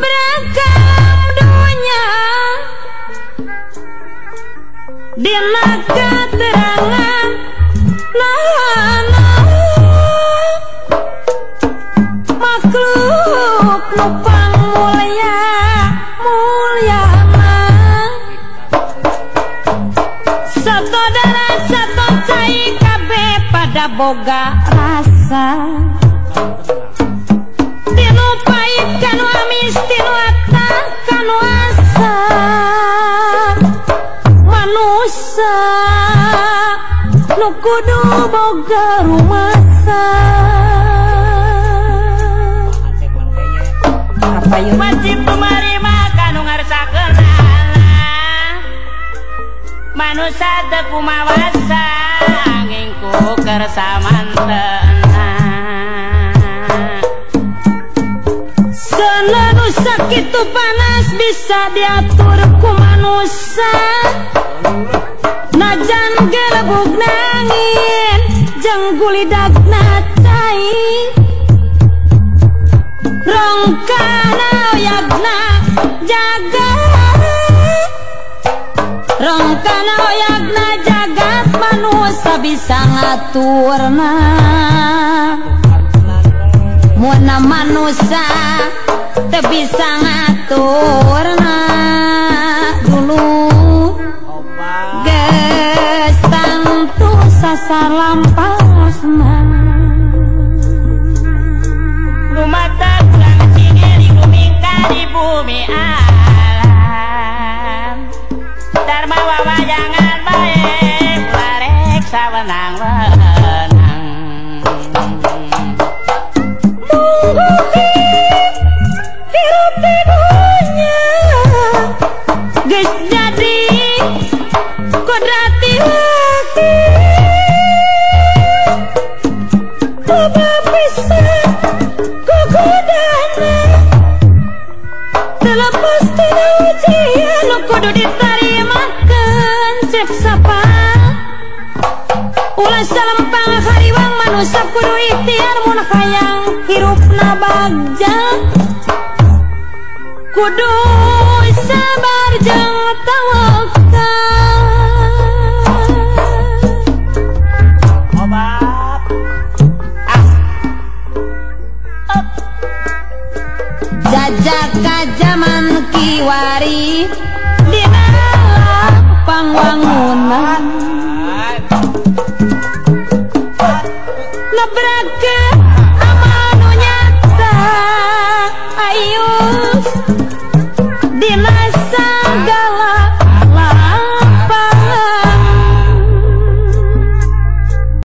beragam dunia dina katerangan makhluk nupang mulia satu darat satu cai kabeh pada boga rasa tinu pait kanu amis tinu atah kanu asa manusia nu kudu boga rumasa apa yun wajib tumarima kanu ngarsakeun manusia teu kumawasa angin ku kersamanteuna selalu sakitu panas bisa diatur ku manusia najan gelebug nangin jeung gulidagna cai rongkana oyagna jagat rongkana oyagna jagat manusia bisa ngaturna muna manusia teu bisa ngaturna dulu geus tantu sasar lampasna rumata kurang cingeli lumingka di bumi alam dharma wawajangan bae larek sawenang-wenang hirup di dunia geus jadi kodrati lagi loba pisan gogodana terlepas tina ujian nu kudu ditarimakeun cep sapa ulah salempang hariwang manusia kudu ikhtiar mun hayang hirupna bagja kudu sabar jeung tawakal obat jajak ka zaman kiwari dina lapang wangunan